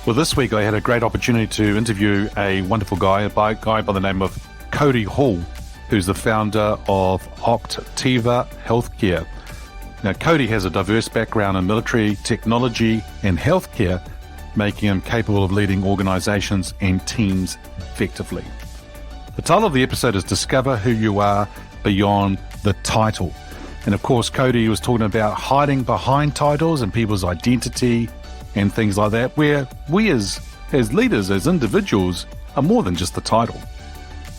Well, this week I had a great opportunity to interview a wonderful guy by the name of Cody Hall, who's the founder of Octiva Healthcare. Now, Cody has a diverse background in military, technology, and healthcare, making him capable of leading organizations and teams effectively. The title of the episode is Discover Who You Are Beyond the Title. And of course, Cody was talking about hiding behind titles and people's identity and things like that, where we as leaders, as individuals, are more than just the title.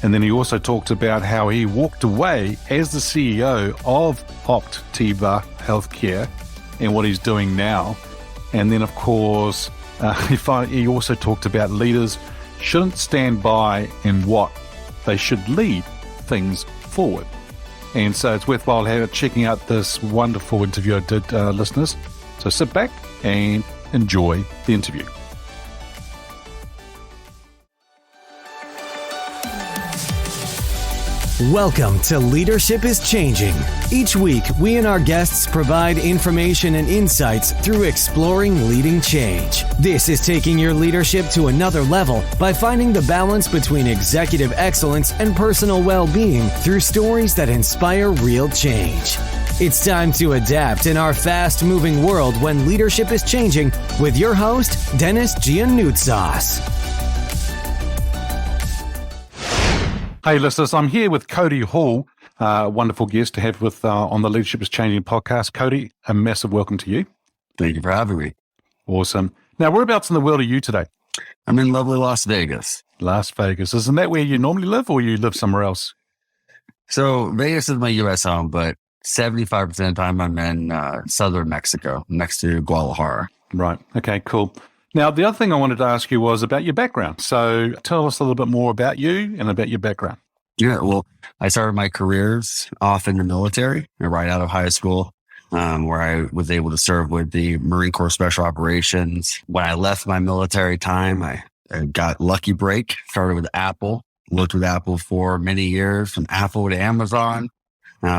And then he also talked about how he walked away as the CEO of Octiva Healthcare and what he's doing now. And then, of course, he also talked about leaders shouldn't stand by in what they should lead things forward. And so it's worthwhile checking out this wonderful interview I did, listeners. So sit back and enjoy the interview. Welcome to Leadership is Changing. Each week, we and our guests provide information and insights through exploring leading change. This is taking your leadership to another level by finding the balance between executive excellence and personal well-being through stories that inspire real change. It's time to adapt in our fast-moving world when leadership is changing with your host, Dennis Giannoutsas. Hey listeners, I'm here with Cody Hall, a wonderful guest to have with on the Leadership is Changing podcast. Cody, a massive welcome to you. Thank you for having me. Awesome. Now, whereabouts in the world are you today? I'm in lovely Las Vegas. Las Vegas. Isn't that where you normally live, or you live somewhere else? So Vegas is my U.S. home, but 75% of the time I'm in southern Mexico, next to Guadalajara. Right. Okay, cool. Now, the other thing I wanted to ask you was about your background. So tell us a little bit more about you and about your background. Yeah, well, I started my careers off in the military right out of high school, where I was able to serve with the Marine Corps Special Operations. When I left my military time, I got lucky break, started with Apple, worked with Apple for many years, from Apple to Amazon.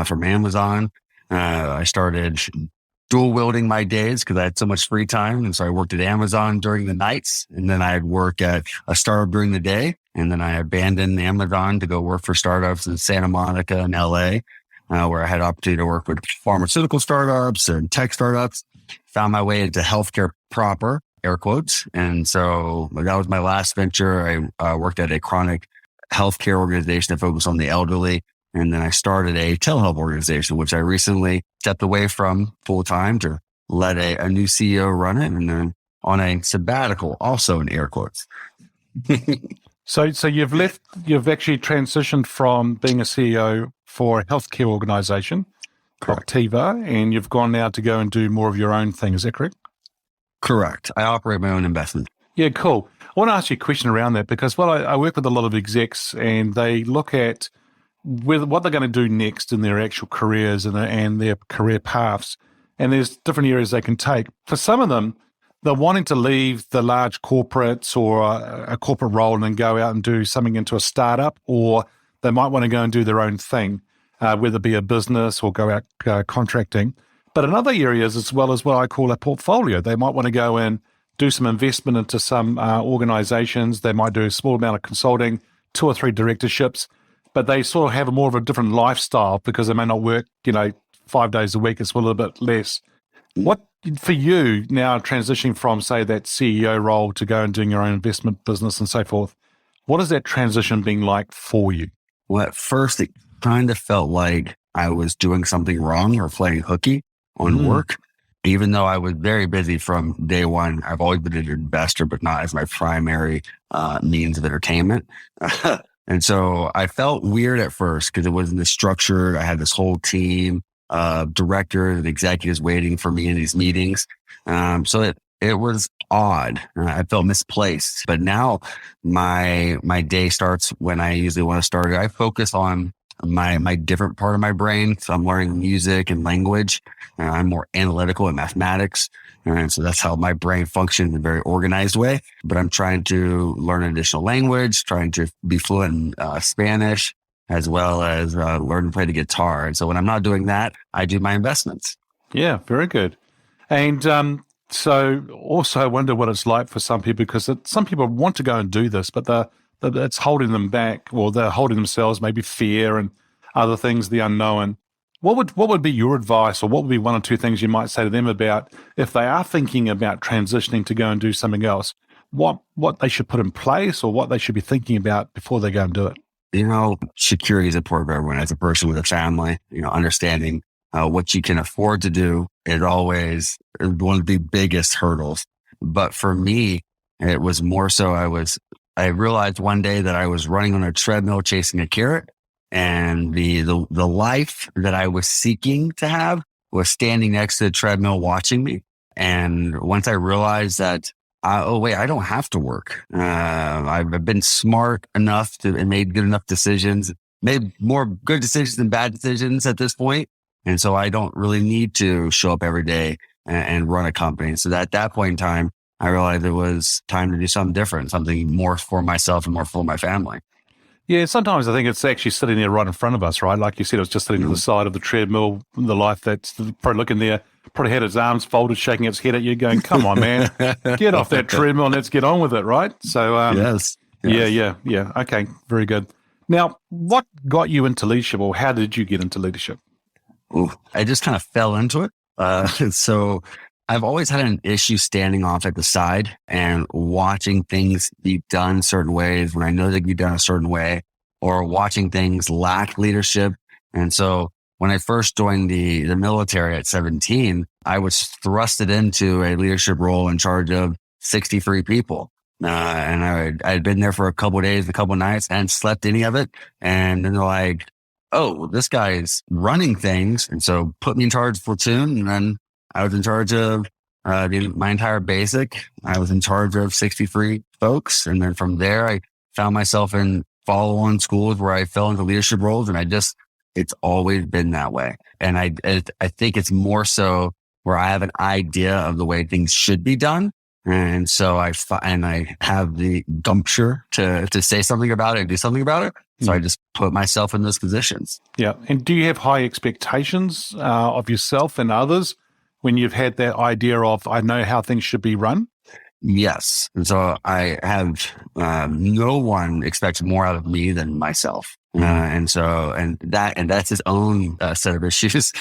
From Amazon, I started dual wielding my days because I had so much free time. And so I worked at Amazon during the nights, and then I'd work at a startup during the day. And then I abandoned Amazon to go work for startups in Santa Monica and LA, where I had opportunity to work with pharmaceutical startups and tech startups. Found my way into healthcare proper, air quotes. And so that was my last venture. I worked at a chronic healthcare organization that focused on the elderly. And then I started a telehealth organization, which I recently stepped away from full time to let a new CEO run it, and then on a sabbatical, also in air quotes. So you've actually transitioned from being a CEO for a healthcare organization, Octiva, and you've gone now to go and do more of your own thing. Is that correct? Correct. I operate my own investment. Yeah, cool. I want to ask you a question around that because, well, I work with a lot of execs and they look at what they're going to do next in their actual careers and their career paths. And there's different areas they can take. For some of them, they're wanting to leave the large corporates or a corporate role and then go out and do something into a startup, or they might want to go and do their own thing, whether it be a business or go out contracting. But in other areas, as well as what I call a portfolio, they might want to go and do some investment into some organizations. They might do a small amount of consulting, 2 or 3 directorships, but they sort of have more of a different lifestyle because they may not work, 5 days a week. It's a little bit less. What, for you now, transitioning from, say, that CEO role to go and doing your own investment business and so forth, what has that transition been like for you? Well, at first, it kind of felt like I was doing something wrong or playing hooky on work, even though I was very busy from day one. I've always been an investor, but not as my primary means of entertainment. And so I felt weird at first because it wasn't this structured. I had this whole team of directors and executives waiting for me in these meetings. So it was odd. I felt misplaced. But now my day starts when I usually want to start. I focus on my different part of my brain. So I'm learning music and language. I'm more analytical in mathematics. And so that's how my brain functions in a very organized way. But I'm trying to learn an additional language, trying to be fluent in Spanish, as well as learn to play the guitar. And so when I'm not doing that, I do my investments. Yeah, very good. And So also I wonder what it's like for some people, because some people want to go and do this, but it's holding them back, or they're holding themselves, maybe fear and other things, the unknown. What would be your advice, or what would be one or two things you might say to them about if they are thinking about transitioning to go and do something else, what they should put in place, or what they should be thinking about before they go and do it? Security is important for everyone. As a person with a family, understanding what you can afford to do is always one of the biggest hurdles. But for me, it was more so I realized one day that I was running on a treadmill chasing a carrot, and the life that I was seeking to have was standing next to the treadmill watching me. And once I realized that, oh wait, I don't have to work. I've been smart enough and made good enough decisions, made more good decisions than bad decisions at this point. And so I don't really need to show up every day and run a company. So at that point in time, I realized it was time to do something different, something more for myself and more for my family. Yeah, sometimes I think it's actually sitting there right in front of us, right? Like you said, it was just sitting to the side of the treadmill, the life that's probably looking there, probably had its arms folded, shaking its head at you, going, come on, man, get off that treadmill and let's get on with it, right? So, Yes. Yeah. Okay, very good. Now, what got you into leadership, or how did you get into leadership? Ooh, I just kind of fell into it. So I've always had an issue standing off at the side and watching things be done certain ways when I know they can be done a certain way, or watching things lack leadership. And so when I first joined the military at 17, I was thrusted into a leadership role in charge of 63 people. And I had been there for a couple of days, a couple of nights, and slept any of it. And then they're like, oh, this guy's running things. And so put me in charge of platoon. And then I was in charge of my entire basic. I was in charge of 63 folks. And then from there, I found myself in follow-on schools where I fell into leadership roles. And it's always been that way. And I think it's more so where I have an idea of the way things should be done. And so I have the gumpture to say something about it and do something about it. So I just put myself in those positions. Yeah. And do you have high expectations of yourself and others when you've had that idea of, I know how things should be run? Yes. And so I have, no one expects more out of me than myself. And that's his own set of issues.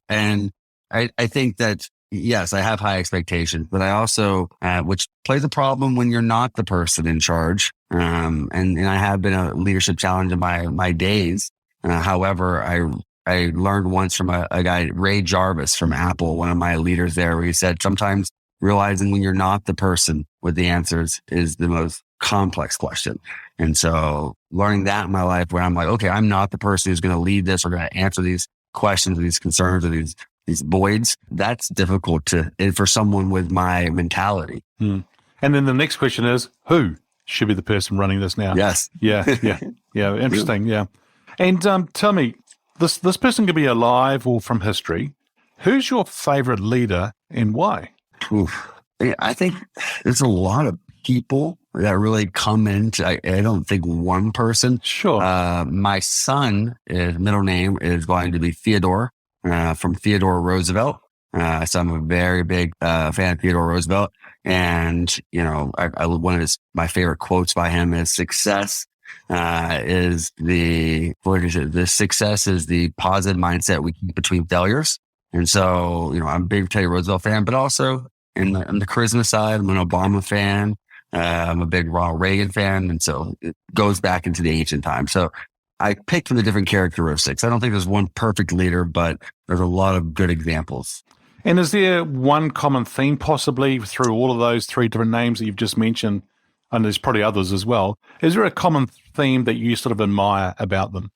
And I think that, yes, I have high expectations, but I also, which plays a problem when you're not the person in charge. And I have been a leadership challenge in my days. However, I learned once from a guy, Ray Jarvis from Apple, one of my leaders there, where he said, sometimes realizing when you're not the person with the answers is the most complex question. And so learning that in my life, where I'm like, okay, I'm not the person who's going to lead this or going to answer these questions or these concerns or these voids, that's difficult for someone with my mentality. And then the next question is, who should be the person running this now? Yes. Yeah. Interesting. Yeah. And tell me, this person could be alive or from history. Who's your favorite leader and why? Oof. I think there's a lot of people that really come into, I don't think one person. Sure. My son, his middle name is going to be Theodore, from Theodore Roosevelt. So I'm a very big fan of Theodore Roosevelt. And, one of my favorite quotes by him is success is the success is the positive mindset we keep between failures. And so, I'm a big Teddy Roosevelt fan, but also on the charisma side, I'm an Obama fan. I'm a big Ronald Reagan fan. And so it goes back into the ancient times. So I picked from the different characteristics. I don't think there's one perfect leader, but there's a lot of good examples. And is there one common theme possibly through all of those three different names that you've just mentioned? And there's probably others as well. Is there a common theme that you sort of admire about them?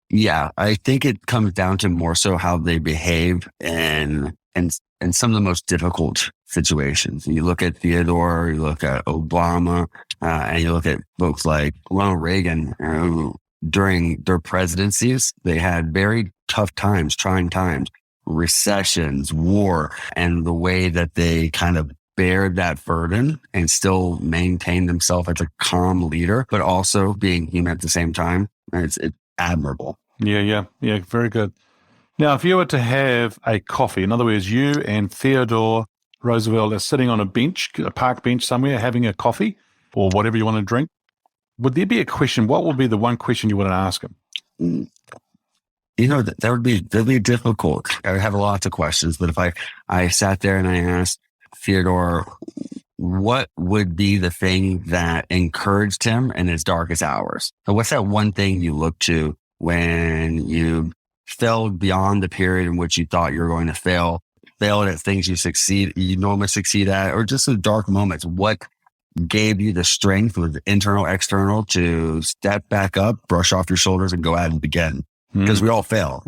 Yeah, I think it comes down to more so how they behave in some of the most difficult situations. You look at Theodore, you look at Obama, and you look at folks like Ronald Reagan, who during their presidencies, they had very tough times, trying times, recessions, war, and the way that they kind of bared that burden and still maintain themselves as a calm leader, but also being human at the same time. It's admirable. Yeah. Very good. Now, if you were to have a coffee, in other words, you and Theodore Roosevelt is sitting on a bench, a park bench somewhere, having a coffee or whatever you want to drink, would there be a question? What would be the one question you want to ask him? That'd be difficult. I would have lots of questions, but if I sat there and I asked Theodore, what would be the thing that encouraged him in his darkest hours? So what's that one thing you look to when you failed beyond the period in which you thought you were going to failed at things you normally succeed at, or just the dark moments? What gave you the strength, with internal, external, to step back up, brush off your shoulders, and go out and begin? Because we all fail,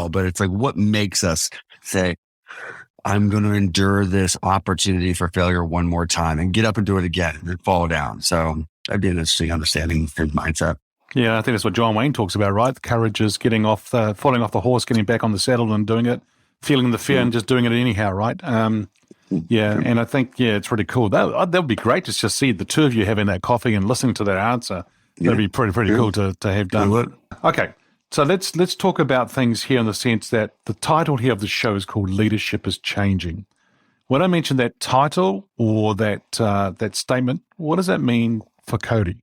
but it's like, what makes us say, I'm going to endure this opportunity for failure one more time and get up and do it again and fall down? So that'd be an interesting understanding of his mindset. Yeah, I think that's what John Wayne talks about, right? The courage is falling off the horse, getting back on the saddle and doing it, feeling the fear and just doing it anyhow, right? Yeah, and I think, it's really cool. That would be great to just see the two of you having that coffee and listening to that answer. That'd be pretty cool to have done. Okay, so let's talk about things here in the sense that the title here of the show is called Leadership is Changing. When I mention that title or that statement, what does that mean for Cody?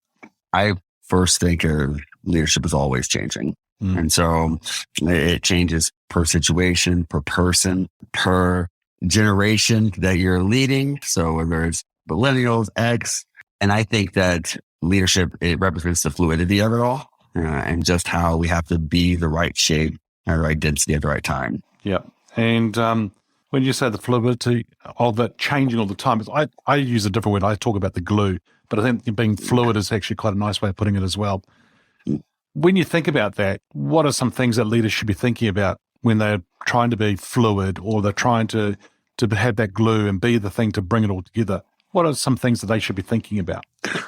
I first think of leadership is always changing. And so it changes per situation, per person, per generation that you're leading. So whether it's millennials, X, and I think that leadership, it represents the fluidity of it all, and just how we have to be the right shape and the right density at the right time. Yeah. And when you say the fluidity of it changing all the time, I use a different word. I talk about the glue, but I think being fluid is actually quite a nice way of putting it as well. When you think about that, what are some things that leaders should be thinking about when they're trying to be fluid, or they're trying to have that glue and be the thing to bring it all together? What are some things that they should be thinking about?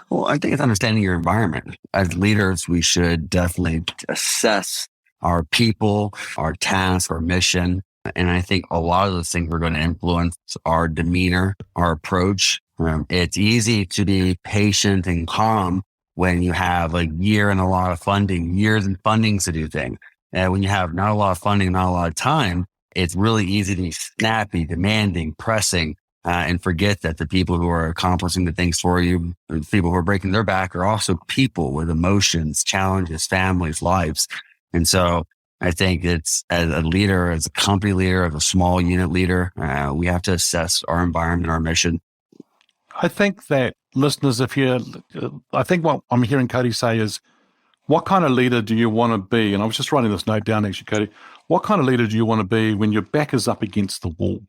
Well, I think it's understanding your environment. As leaders, we should definitely assess our people, our task, our mission. And I think a lot of those things are going to influence our demeanor, our approach. It's easy to be patient and calm when you have a year and a lot of funding, years and fundings to do things. And when you have not a lot of funding, not a lot of time, it's really easy to be snappy, demanding, pressing, and forget that the people who are accomplishing the things for you, the people who are breaking their back, are also people with emotions, challenges, families, lives. And so I think it's, as a leader, as a company leader, as a small unit leader, we have to assess our environment, our mission. I think that listeners, I think what I'm hearing Cody say is, what kind of leader do you want to be? And I was just writing this note down, actually, Cody. What kind of leader do you want to be when your back is up against the wall?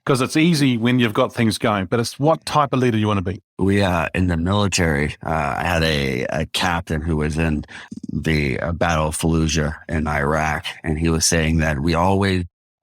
Because it's easy when you've got things going, but it's what type of leader you want to be? We, in the military, I had a captain who was in the Battle of Fallujah in Iraq. And he was saying that we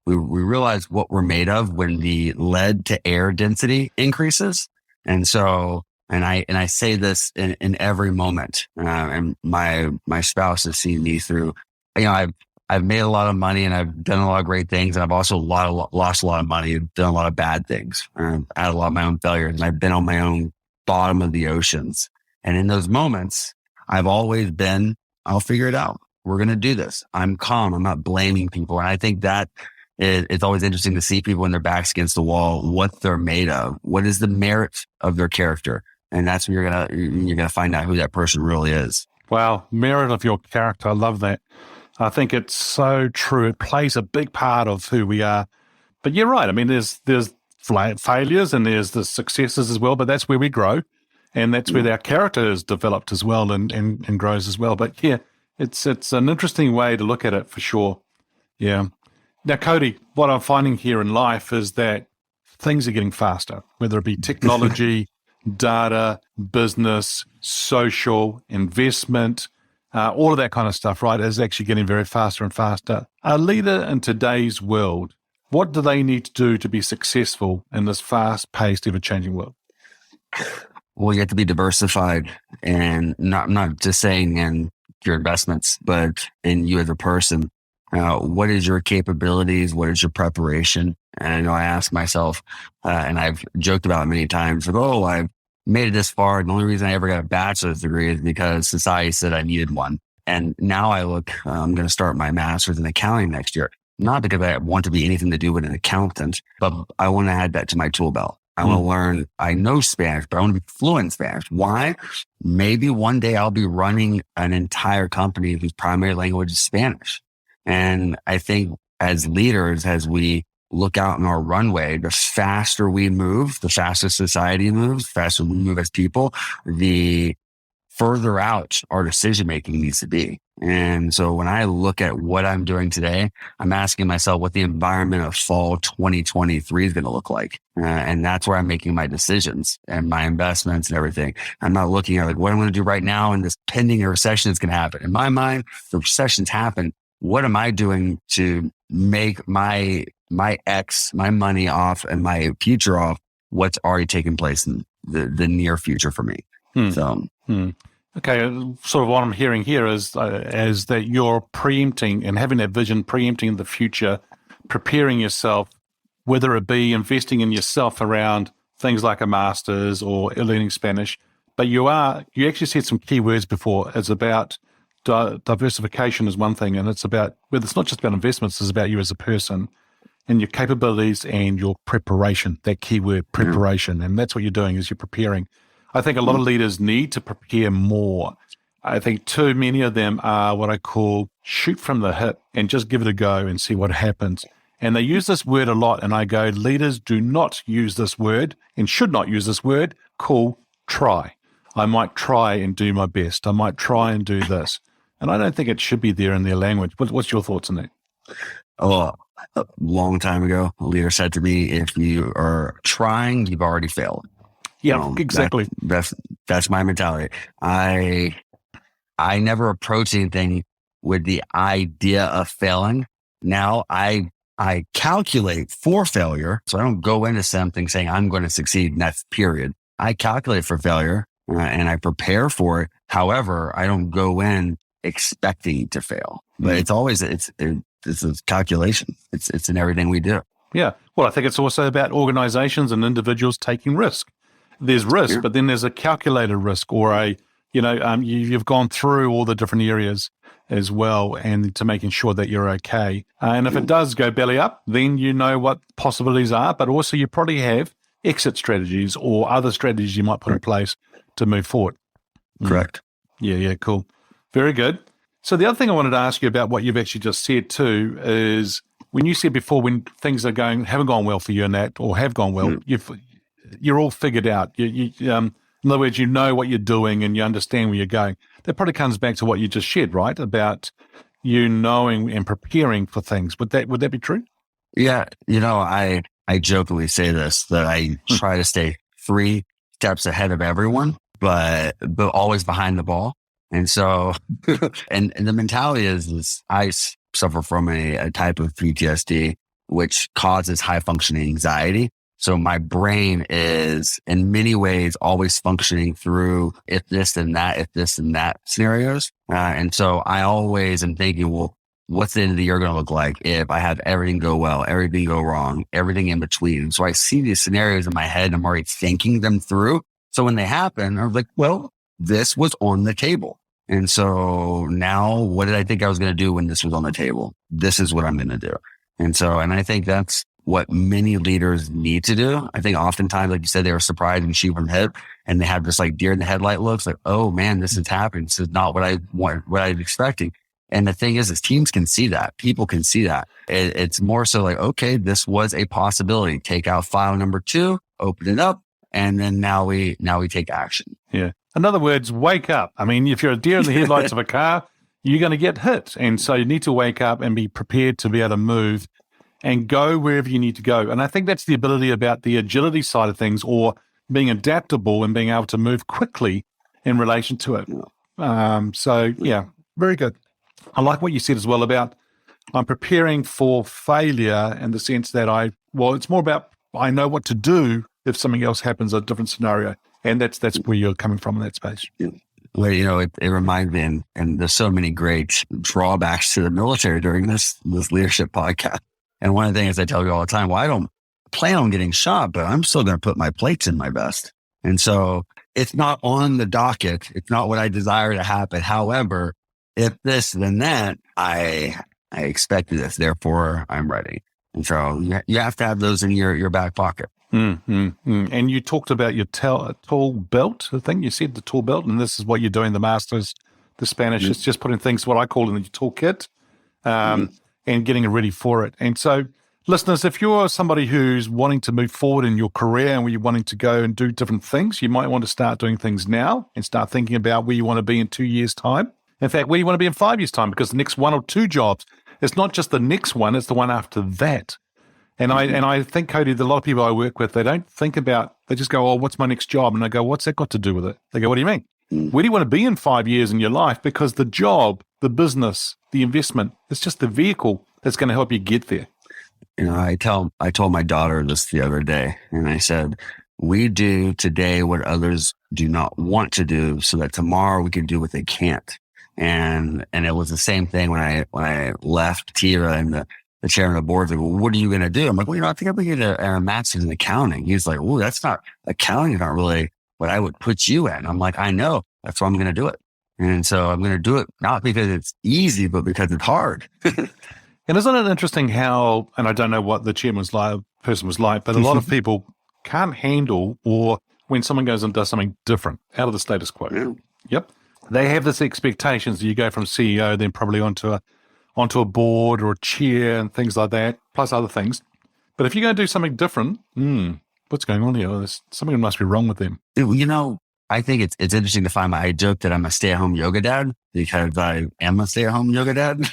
realize what we're made of when the lead to air density increases. And so, and I say this in every moment, and my spouse has seen me through, I've made a lot of money and I've done a lot of great things. And I've also lost a lot of money and done a lot of bad things. I've had a lot of my own failures, and I've been on my own bottom of the oceans. And in those moments, I've always been, I'll figure it out. We're going to do this. I'm calm. I'm not blaming people. And I think that it's always interesting to see people when their back's against the wall, what they're made of, what is the merit of their character. And that's when you're gonna find out who that person really is. Wow, merit of your character. I love that. I think it's so true. It plays a big part of who we are. But you're right. I mean, there's failures and there's the successes as well, but that's where we grow. And that's where our character is developed as well and grows as well. But yeah, it's an interesting way to look at it for sure. Yeah. Now, Cody, what I'm finding here in life is that things are getting faster, whether it be technology, data, business, social, investment, all of that kind of stuff, right, is actually getting very faster and faster. A leader in today's world, what do they need to do to be successful in this fast-paced, ever-changing world? Well, you have to be diversified, and not just saying in your investments, but in you as a person. What is your capabilities? What is your preparation? And I know I ask myself, and I've joked about it many times, like, oh, I've made it this far. And the only reason I ever got a bachelor's degree is because society said I needed one. And now I look, I'm going to start my master's in accounting next year. not because I want to be anything to do with an accountant, but I want to add that to my tool belt. I want to learn, I know Spanish, but I want to be fluent in Spanish. Why? Maybe one day I'll be running an entire company whose primary language is Spanish. And I think as leaders, as we look out in our runway, the faster we move, the faster society moves, the faster we move as people, the further out our decision making needs to be. And so when I look at what I'm doing today, I'm asking myself what the environment of fall 2023 is going to look like. And that's where I'm making my decisions and my investments and everything. I'm not looking at like what I'm going to do right now and this pending a recession is going to happen. In my mind, the recessions happen. What am I doing to make my money off and my future off what's already taken place in the near future for me? Okay, sort of what I'm hearing here is that you're preempting and having that vision, preempting the future, preparing yourself, whether it be investing in yourself around things like a master's or learning Spanish. But you actually said some key words before. It's about diversification is one thing, and it's about, well, it's not just about investments, it's about you as a person and your capabilities and your preparation, that key word, preparation. And that's what you're doing is you're preparing. I think a lot of leaders need to prepare more. I think too many of them are what I call shoot from the hip and just give it a go and see what happens. And they use this word a lot. And I go, leaders do not use this word and should not use this word called try. I might try and do my best. I might try and do this. And I don't think it should be there in their language. What's your thoughts on that? Oh, a long time ago, a leader said to me, if you are trying, you've already failed. Yeah, exactly. That's my mentality. I never approach anything with the idea of failing. Now I calculate for failure. So I don't go into something saying I'm going to succeed and that's period. I calculate for failure and I prepare for it. However, I don't go in expecting to fail, but it's always, it's a calculation. It's in everything we do. Yeah. Well, I think it's also about organizations and individuals taking risk. There's risk, but then there's a calculated risk or you've gone through all the different areas as well and to making sure that you're okay. And if it does go belly up, then you know what possibilities are, but also you probably have exit strategies or other strategies you might put in place to move forward. Correct. Yeah, cool. Very good. So the other thing I wanted to ask you about what you've actually just said too is when you said before when things haven't gone well for you and that, or have gone well, you're all figured out. In other words, you know what you're doing and you understand where you're going. That probably comes back to what you just shared, right? About you knowing and preparing for things. Would that be true? Yeah. I jokingly say this, that I try to stay 3 steps ahead of everyone, but always behind the ball. And so, and the mentality is I suffer from a type of PTSD, which causes high functioning anxiety. So my brain is in many ways always functioning through if this and that scenarios. And so I always am thinking, well, what's the end of the year going to look like if I have everything go well, everything go wrong, everything in between. So I see these scenarios in my head and I'm already thinking them through. So when they happen, I'm like, well, this was on the table. And so now what did I think I was going to do when this was on the table? This is what I'm going to do. And I think that's what many leaders need to do. I think oftentimes, like you said, they were surprised and shoot from the hip and they have this like deer in the headlight looks like, oh man, this is happening. This is not what I want, what I was expecting. And the thing is teams can see that. People can see that. It's more so like, okay, this was a possibility. Take out file number 2, open it up. And then now we take action. Yeah. In other words, wake up. I mean, if you're a deer in the headlights of a car, you're going to get hit. And so you need to wake up and be prepared to be able to move and go wherever you need to go. And I think that's the ability about the agility side of things, or being adaptable and being able to move quickly in relation to it. So yeah, very good. I like what you said as well about I'm preparing for failure in the sense that it's more about I know what to do if something else happens, a different scenario. And that's where you're coming from in that space. Yeah. Well, it reminds me, and there's so many great drawbacks to the military during this leadership podcast. And one of the things I tell you all the time, well, I don't plan on getting shot, but I'm still going to put my plates in my vest. And so it's not on the docket. It's not what I desire to happen. However, if this, then that, I I expected this, therefore I'm ready. And so you have to have those in your back pocket. And you talked about your tool belt. I think you said the tool belt, and this is what you're doing. The masters, the Spanish. It's just putting things, what I call in the toolkit, and getting ready for it. And so, listeners, if you're somebody who's wanting to move forward in your career and you're wanting to go and do different things, you might want to start doing things now and start thinking about where you want to be in 2 years' time. In fact, where you want to be in 5 years' time, because the next 1 or 2 jobs, it's not just the next one, it's the one after that. And I think, Cody, that a lot of people I work with, they don't think about, they just go, oh, what's my next job? And I go, what's that got to do with it? They go, what do you mean? Where do you want to be in 5 years in your life? Because the job, the business, the investment, it's just the vehicle that's going to help you get there. I told my daughter this the other day, and I said, we do today what others do not want to do so that tomorrow we can do what they can't. And it was the same thing when I left Tira, and the chairman of the board was like, well, what are you going to do? I'm like, well, I think I'm going to get a master's in accounting. He's like, oh, that's not, accounting is not really what I would put you in. I'm like, I know, that's why I'm going to do it. And so I'm going to do it not because it's easy, but because it's hard. And isn't it interesting how, and I don't know what the person was like, but a lot of people can't handle, or when someone goes and does something different out of the status quo. Yeah. Yep. They have this expectations that you go from CEO, then probably onto a board or a chair and things like that, plus other things. But if you're going to do something different, what's going on here? There's something must be wrong with them. I think it's interesting to find I joke that I'm a stay-at-home yoga dad because I am a stay-at-home yoga dad.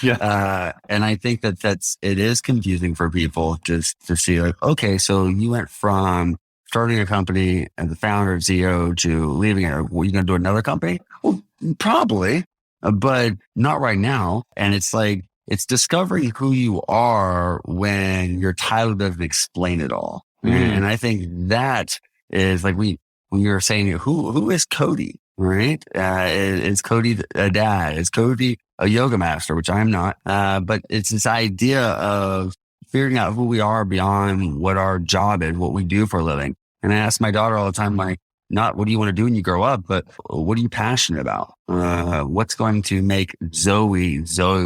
Yeah. And I think it is confusing for people just to see like, okay, so you went from starting a company as the founder and CEO to leaving it. Were you going to do another company? Well, probably, but not right now. And it's like, it's discovering who you are when your title doesn't explain it all. And I think that is like when you're saying, who is Cody, right? Is Cody a dad? Is Cody a yoga master, which I'm not? But it's this idea of figuring out who we are beyond what our job is, what we do for a living. And I ask my daughter all the time, like, not what do you want to do when you grow up, but what are you passionate about? What's going to make Zoe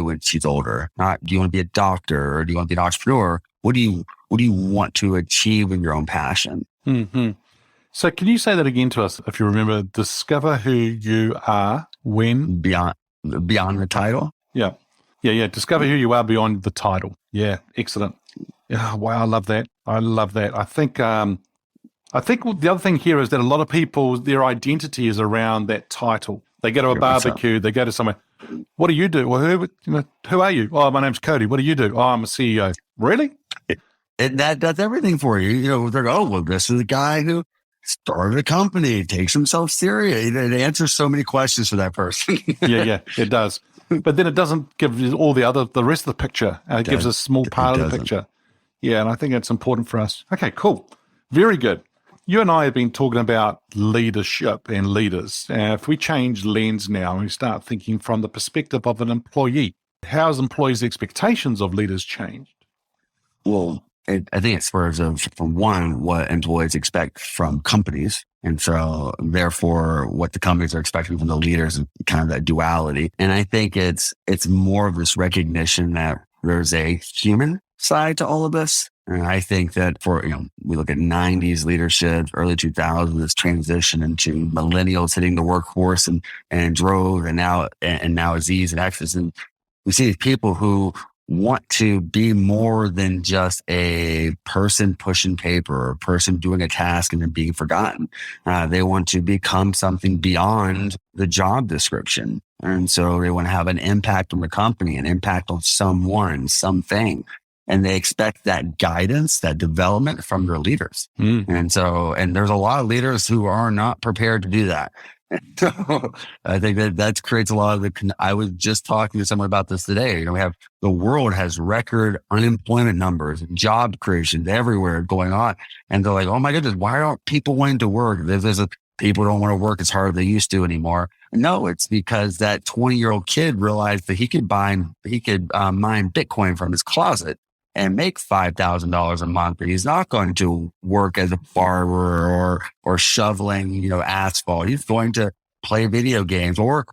when she's older? Not, do you want to be a doctor or do you want to be an entrepreneur? What do you want to achieve in your own passion? Mm-hmm. So can you say that again to us, if you remember? Discover who you are when? Beyond the title? Yeah. Discover who you are beyond the title. Yeah, excellent. Yeah, wow, I love that. I think the other thing here is that a lot of people, their identity is around that title. They go to a barbecue, they go to somewhere. What do you do? Well, who are you? Oh, my name's Cody. What do you do? Oh, I'm a CEO. Really? That does everything for you. They're like, oh, well, this is the guy who started a company, takes himself serious. It answers so many questions for that person. yeah, it does. But then it doesn't give you all the rest of the picture. It gives a small part of the picture. Yeah, and I think it's important for us. Okay, cool. Very good. You and I have been talking about leadership and leaders. If we change lens now and we start thinking from the perspective of an employee, how has employees' expectations of leaders changed? Well, I think it spurs from one, what employees expect from companies. And so therefore what the companies are expecting from the leaders and kind of that duality. And I think it's more of this recognition that there's a human side to all of this. And I think that we look at 90s leadership, early 2000s, this transition into millennials hitting the workforce and drove and now Z's and X's. And we see these people who want to be more than just a person pushing paper or a person doing a task and then being forgotten. They want to become something beyond the job description. And so they want to have an impact on the company, an impact on someone, something. And they expect that guidance, that development from their leaders. And there's a lot of leaders who are not prepared to do that. So I think that creates a lot of I was just talking to someone about this today. The world has record unemployment numbers, job creations everywhere going on. And they're like, oh my goodness, why aren't people wanting to work? People don't want to work as hard as they used to anymore. No, it's because that 20-year-old kid realized that he could mine Bitcoin from his closet and make $5,000 a month, but he's not going to work as a barber or shoveling, asphalt. He's going to play video games or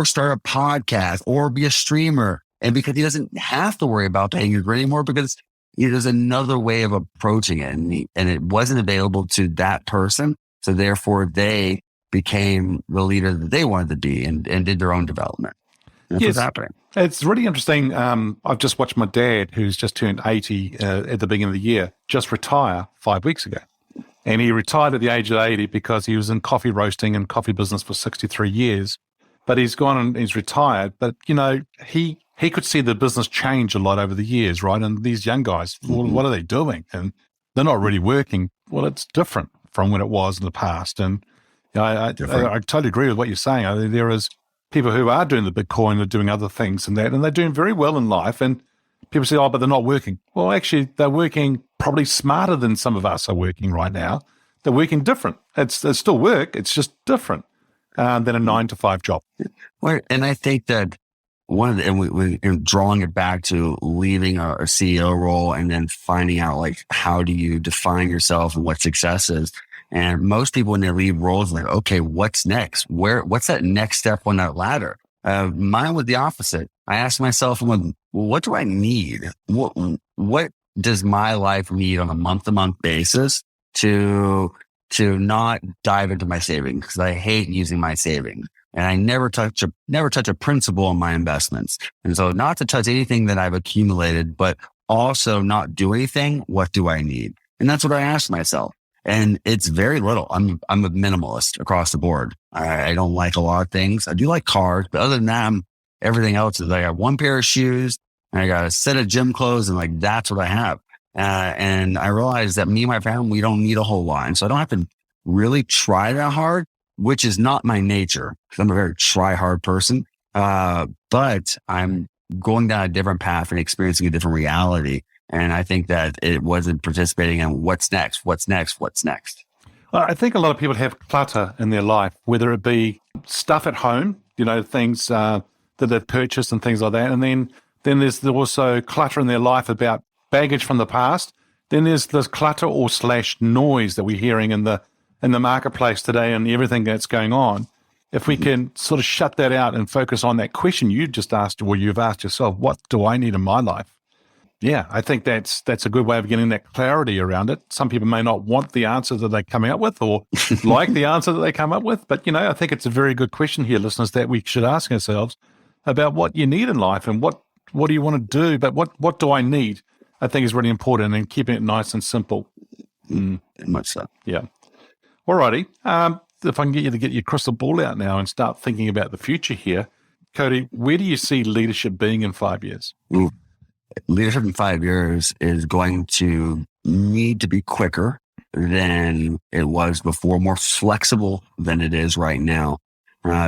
start a podcast or be a streamer And because he doesn't have to worry about paying his rent anymore because there's another way of approaching it. And it wasn't available to that person. So therefore they became the leader that they wanted to be and did their own development. That's what's happening. It's really interesting. I've just watched my dad, who's just turned 80 at the beginning of the year, just retire 5 weeks ago. And he retired at the age of 80 because he was in coffee roasting and coffee business for 63 years. But he's gone and he's retired. But, he could see the business change a lot over the years, right? And these young guys, well, what are they doing? And they're not really working. Well, it's different from when it was in the past. And I totally agree with what you're saying. I mean, there is people who are doing the Bitcoin are doing other things and they're doing very well in life. And people say, oh, but they're not working. Well, actually, they're working probably smarter than some of us are working right now. They're working different. It's still work. It's just different than a 9-to-5 job. Well, and I think that and drawing it back to leaving a CEO role and then finding out like, how do you define yourself and what success is? And most people, when they leave roles, like, okay, what's next? What's that next step on that ladder? Mine was the opposite. I asked myself, well, what do I need? What does my life need on a month-to-month basis to not dive into my savings? Because I hate using my savings. And I never touch a principal in my investments. And so not to touch anything that I've accumulated, but also not do anything. What do I need? And that's what I asked myself. And it's very little. I'm a minimalist across the board. I don't like a lot of things. I do like cars, but other than that, everything else is I got one pair of shoes and I got a set of gym clothes and like, that's what I have. And I realized that me and my family, we don't need a whole lot. And so I don't have to really try that hard, which is not my nature because I'm a very try hard person. But I'm going down a different path and experiencing a different reality. And I think that it wasn't participating in what's next. Well, I think a lot of people have clutter in their life, whether it be stuff at home, things that they've purchased and things like that. And then there's also clutter in their life about baggage from the past. Then there's this clutter or / noise that we're hearing in the marketplace today and everything that's going on. If we can sort of shut that out and focus on that question you just asked, or you've asked yourself, what do I need in my life? Yeah, I think that's a good way of getting that clarity around it. Some people may not want the answer that they're coming up with or like the answer that they come up with. But, I think it's a very good question here, listeners, that we should ask ourselves about what you need in life and what do you want to do, but what do I need, I think is really important, and keeping it nice and simple. Much so. Yeah. All righty. If I can get you to get your crystal ball out now and start thinking about the future here, Cody, where do you see leadership being in 5 years? Ooh. Leadership in 5 years is going to need to be quicker than it was before, more flexible than it is right now.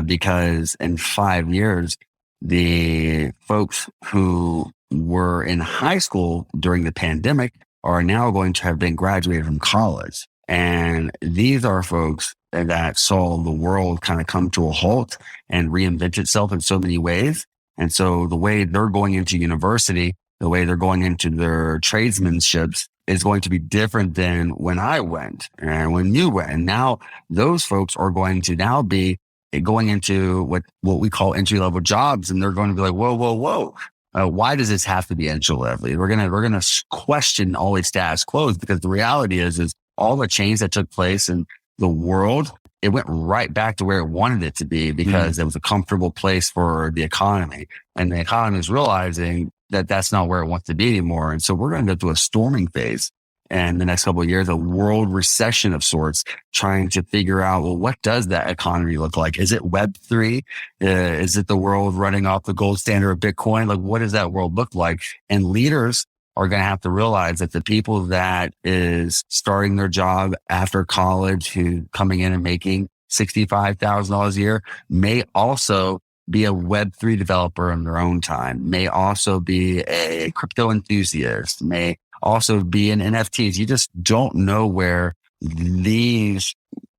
Because in 5 years, the folks who were in high school during the pandemic are now going to have been graduated from college. And these are folks that saw the world kind of come to a halt and reinvent itself in so many ways. And so the way they're going into university, the way they're going into their tradesmanships is going to be different than when I went and when you went. And now those folks are going to now be going into what we call entry-level jobs. And they're going to be like, whoa. Why does this have to be entry-level? We're going to question all these status quo, because the reality is all the change that took place in the world, it went right back to where it wanted it to be because it was a comfortable place for the economy. And the economy is realizing that that's not where it wants to be anymore. And so we're going to go through a storming phase in the next couple of years, a world recession of sorts, trying to figure out, well, what does that economy look like? Is it Web3? Is it the world running off the gold standard of Bitcoin? Like, what does that world look like? And leaders are going to have to realize that the people that is starting their job after college, who coming in and making $65,000 a year, may also be a Web3 developer in their own time, may also be a crypto enthusiast, may also be in NFTs. You just don't know where these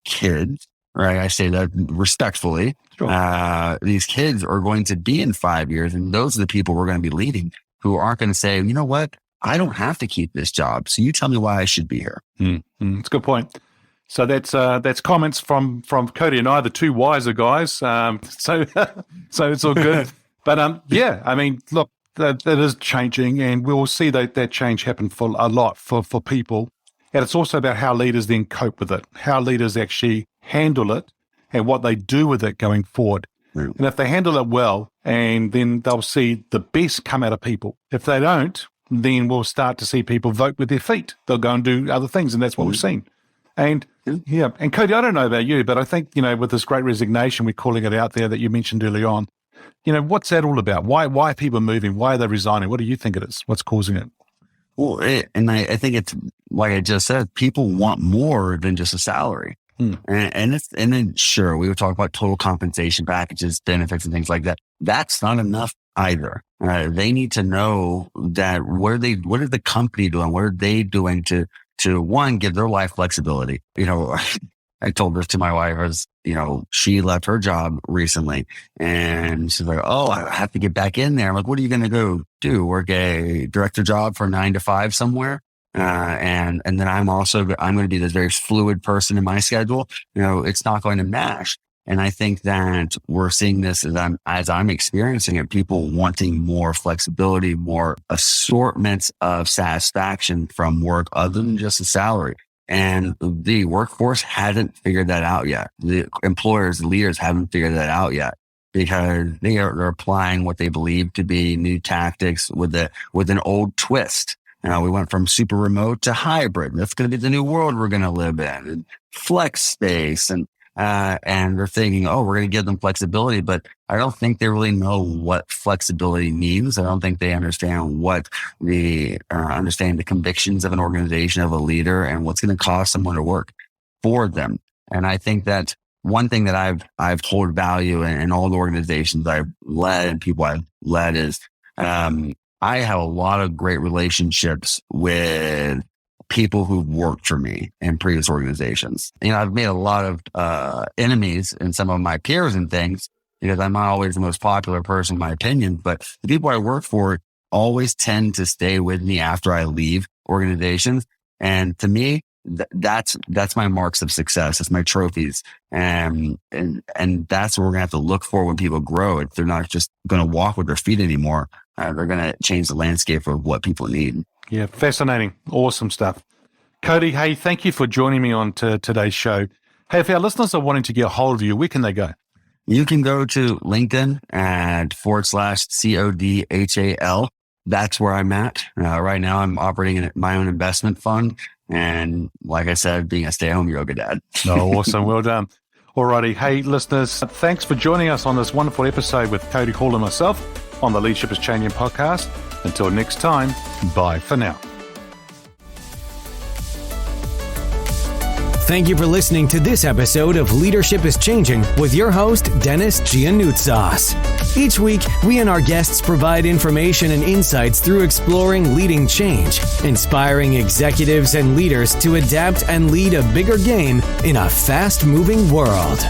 kids, right? I say that respectfully. Sure. These kids are going to be in 5 years. And those are the people we're going to be leading, who aren't going to say, you know what? I don't have to keep this job. So you tell me why I should be here. That's a good point. So that's comments from Cody and I, the two wiser guys. So it's all good. But yeah, I mean, look, that is changing, and we will see that change happen for a lot for people. And it's also about how leaders then cope with it, how leaders actually handle it, and what they do with it going forward. Right. And if they handle it well, and then they'll see the best come out of people. If they don't, then we'll start to see people vote with their feet. They'll go and do other things, and that's what we've seen. And yeah, and Cody, I don't know about you, but I think, with this great resignation, we're calling it out there that you mentioned early on, what's that all about? Why are people moving? Why are they resigning? What do you think it is? What's causing it? Well, I think it's like I just said, people want more than just a salary. And then sure, we would talk about total compensation packages, benefits and things like that. That's not enough either. They need to know that what is the company doing? What are they doing to one, give their life flexibility? I told this to my wife as, she left her job recently and she's like, oh, I have to get back in there. I'm like, what are you going to go do? Work a director job for 9 to 5 somewhere? And then I'm going to be this very fluid person in my schedule. It's not going to mesh. And I think that we're seeing this as I'm experiencing it, people wanting more flexibility, more assortments of satisfaction from work other than just a salary. And the workforce hasn't figured that out yet. The employers, the leaders haven't figured that out yet because they're applying what they believe to be new tactics with an old twist. We went from super remote to hybrid. That's going to be the new world we're going to live in. And flex space and they're thinking, oh, we're going to give them flexibility, but I don't think they really know what flexibility means. I don't think they understand understand the convictions of an organization, of a leader, and what's going to cost someone to work for them. And I think that one thing that I've hold value in all the organizations I've led and people I've led is, I have a lot of great relationships with people who've worked for me in previous organizations. I've made a lot of enemies in some of my peers and things because I'm not always the most popular person, in my opinion, but the people I work for always tend to stay with me after I leave organizations. And to me, that's my marks of success. That's my trophies. And that's what we're going to have to look for when people grow. If they're not just going to walk with their feet anymore, they're going to change the landscape of what people need. Yeah, fascinating. Awesome stuff. Cody, hey, thank you for joining me on today's show. Hey, if our listeners are wanting to get a hold of you, where can they go? You can go to LinkedIn at /CODHAL. That's where I'm at. Right now, I'm operating in my own investment fund. And like I said, being a stay-at-home yoga dad. Oh, awesome. Well done. Alrighty. Hey, listeners, thanks for joining us on this wonderful episode with Cody Hall and myself on the Leadership is Changing podcast. Until next time, bye for now. Thank you for listening to this episode of Leadership is Changing with your host, Dennis Giannoutsas. Each week, we and our guests provide information and insights through exploring leading change, inspiring executives and leaders to adapt and lead a bigger game in a fast-moving world.